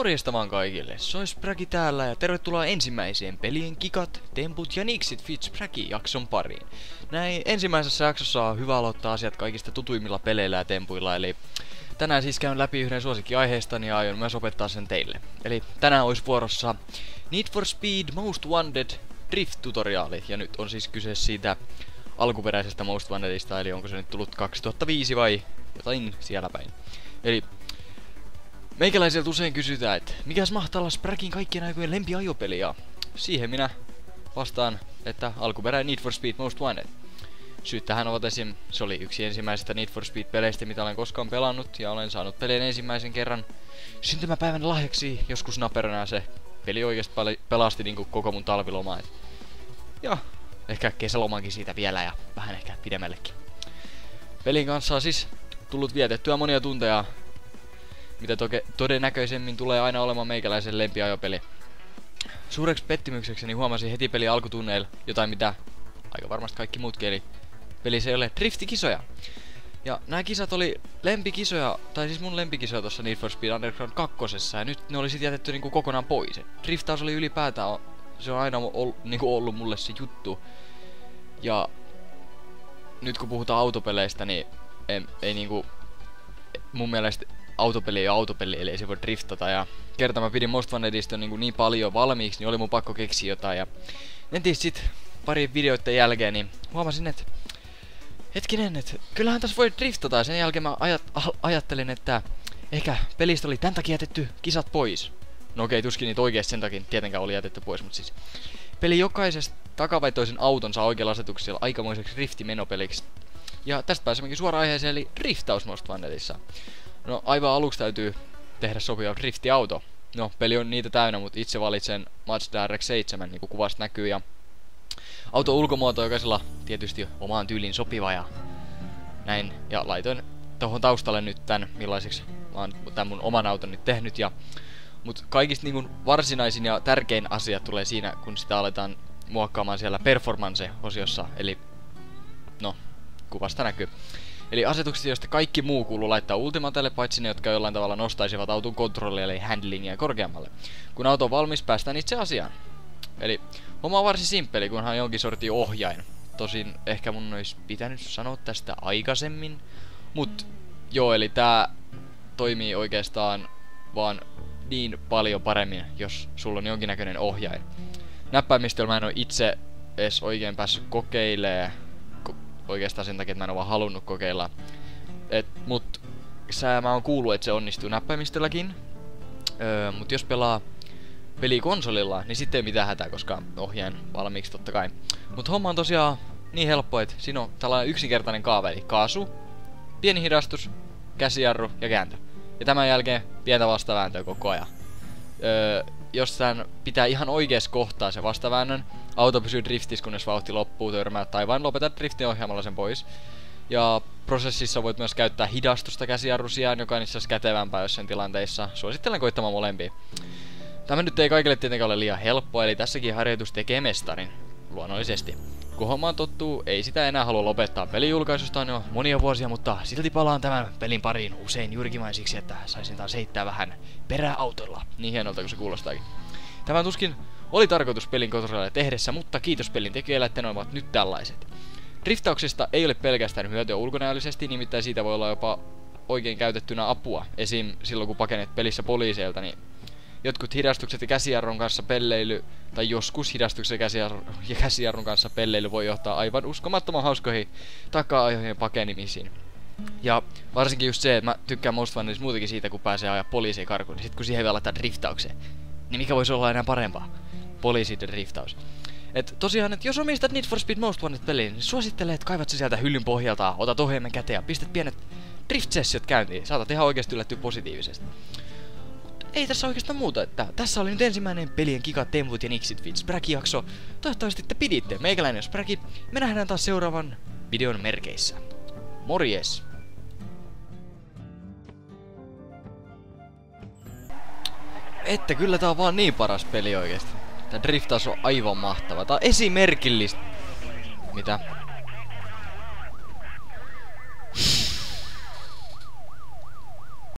Morjesta vaan kaikille, Sois Spragi täällä ja tervetuloa ensimmäiseen pelien kikat, temput ja niksit Fit Spragi jakson pariin. Näin ensimmäisessä jaksossa on hyvä aloittaa asiat kaikista tutuimmilla peleillä ja tempuilla, eli tänään siis käyn läpi yhden suosikkiaiheestani ja aion myös opettaa sen teille. Eli tänään olisi vuorossa Need for Speed Most Wanted Drift-tutoriaali, ja nyt on siis kyse siitä alkuperäisestä Most Wantedista, eli onko se nyt tullut 2005 vai jotain siellä päin. Eli meikäläiseltä usein kysytään, että mikäs mahtaa olla Spragin kaikkien aikojen lempiajopeli, ja siihen minä vastaan, että alkuperäinen Need for Speed Most Wanted. Syyt tähän ovat esim. Se oli yksi ensimmäisistä Need for Speed-peleistä, mitä olen koskaan pelannut, ja olen saanut pelin ensimmäisen kerran syntymäpäivän lahjaksi joskus naperana. Se peli oikeesti pelasti niinku koko mun talvilomaa. Ja ehkä kesälomankin siitä vielä ja vähän ehkä pidemmällekin. Pelin kanssa on siis tullut vietettyä monia tunteja, mitä todennäköisemmin tulee aina olemaan meikäläisen lempiajopeli. Suureksi pettymyksekseni huomasin heti pelin alkutunneilla jotain, mitä aika varmasti kaikki muutkin, eli pelissä ei ole driftikisoja. Ja nämä kisat oli lempikisoja, tai siis mun lempikisoja tossa Need for Speed Underground 2, ja nyt ne oli sit jätetty niinku kokonaan pois. Driftaus oli ylipäätään, se on aina ollut mulle se juttu. Ja nyt kun puhutaan autopeleistä, niin ei niinku mun mielestä autopeli ja autopeli, eli ei se voi driftata, ja kerta mä pidin Most Wantedista niin paljon valmiiksi, niin oli mun pakko keksiä jotain, ja nentiin sit pari videoiden jälkeen, niin huomasin, että hetkinen, että kyllähän tässä voi driftata, ja sen jälkeen mä ajattelin, että ehkä pelistä oli tän takia jätetty kisat pois. No okei, tuskin niitä oikeesti sen takia tietenkään oli jätetty pois, mutta siis peli jokaisesta takavaitoisen auton saa oikealla asetuksella aikamoiseksi driftimenopeliksi. Ja tästä pääsemmekin suoraan aiheeseen, eli driftaus Most Wantedissa. No aivan aluksi täytyy tehdä sopiva driftiauto. No peli on niitä täynnä, mutta itse valitsen Mazda RX-7, niin kuin kuvasta näkyy. Ja auto ulkomuoto jokaisella tietysti omaan tyyliin sopiva ja näin. Ja laitoin tohon taustalle nyt tän, millaiseksi mä oon tän mun oman auton nyt tehnyt. Mut kaikista niin kun varsinaisin ja tärkein asia tulee siinä, kun sitä aletaan muokkaamaan siellä performance-osiossa. Eli no, kuvasta näkyy. Eli asetukset, joista kaikki muu kuuluu laittaa ultimatelle, paitsi ne, jotka jollain tavalla nostaisivat auton kontrollia eli handlingia korkeammalle. Kun auto on valmis, päästään itse asiaan. Eli homma on varsin simppeli, kunhan jonkin sortin ohjain. Tosin ehkä mun olisi pitänyt sanoa tästä aikaisemmin. Mut joo, eli tää toimii oikeastaan vaan niin paljon paremmin, jos sulla on jonkinnäköinen ohjain. Näppäimistöllä mä en oo itse edes oikein päässyt kokeilemaan. Oikeastaan sen takia, että mä en oo vaan halunnut kokeilla. Mut mä oon kuullut, että se onnistuu näppäimistölläkin. Mut jos pelaa peli konsolilla, niin sitten ei mitään hätää, koska ohjaan valmiiksi totta kai. Mut homma on tosiaan niin helppo, että siinä on tällainen yksinkertainen kaava, eli kaasu, pieni hidastus, käsijarru ja kääntö. Ja tämän jälkeen pientä vastavääntöä koko ajan. Jos tän pitää ihan oikeassa kohtaa se vastaväännön, auto pysyy driftissä, kunnes vauhti loppuu, törmää tai vain lopeta driftin ohjaamalla sen pois. Ja prosessissa voit myös käyttää hidastusta käsijarru sijaan, joka on itse asiassa kätevämpää jossain tilanteissa. Suosittelen koittamaan molempia. Tämä nyt ei kaikille tietenkään ole liian helppoa, eli tässäkin harjoitus tekee mestarin. Luonnollisesti. Kun hommaan tottuu, ei sitä enää halua lopettaa. Pelijulkaisusta on jo monia vuosia, mutta silti palaan tämän pelin pariin usein juurikin vain siksi, että saisin taas heittää vähän peräautolla. Niin hienolta kuin se kuulostaakin. Tämä tuskin oli tarkoitus pelin kontrollia tehdessä, mutta kiitos pelin tekijöille, että ne ovat nyt tällaiset. Driftauksesta ei ole pelkästään hyötyä ulkonäöllisesti, nimittäin siitä voi olla jopa oikein käytettynä apua. Esim. Silloin kun pakenet pelissä poliiseilta, niin jotkut hidastukset ja käsijarrun kanssa pelleily, tai joskus hidastukset ja käsijarrun kanssa pelleily voi johtaa aivan uskomattoman hauskoihin taka-ajoihin pakenimisiin. Ja varsinkin just se, että mä tykkään Most Wantedista muutenkin siitä, kun pääsee ajaa poliisiin karkuun, niin sit kun siihen vielä laittaa driftaukseen, niin mikä voisi olla enää parempaa? Poliisi ja driftaus. Et tosiaan, että jos omistat Need for Speed Most Wanted -peliin, niin suosittelen, että kaivat se sieltä hyllyn pohjalta, otat ohjaimen käteen ja pistät pienet drift-sessiot käyntiin. Saatat ihan oikeesti yllättyä positiivisesti. Ei tässä oikeastaan muuta, että tässä oli nyt ensimmäinen pelien kikat, temput ja niksit Fit Spragi jakso. Toivottavasti te piditte. Meikäläinen on Spragi. Me nähdään taas seuraavan videon merkeissä. Morjes! Että kyllä tää on vaan niin paras peli oikeesti. Tää driftaus on aivan mahtava. Tää on esimerkillistä. Mitä?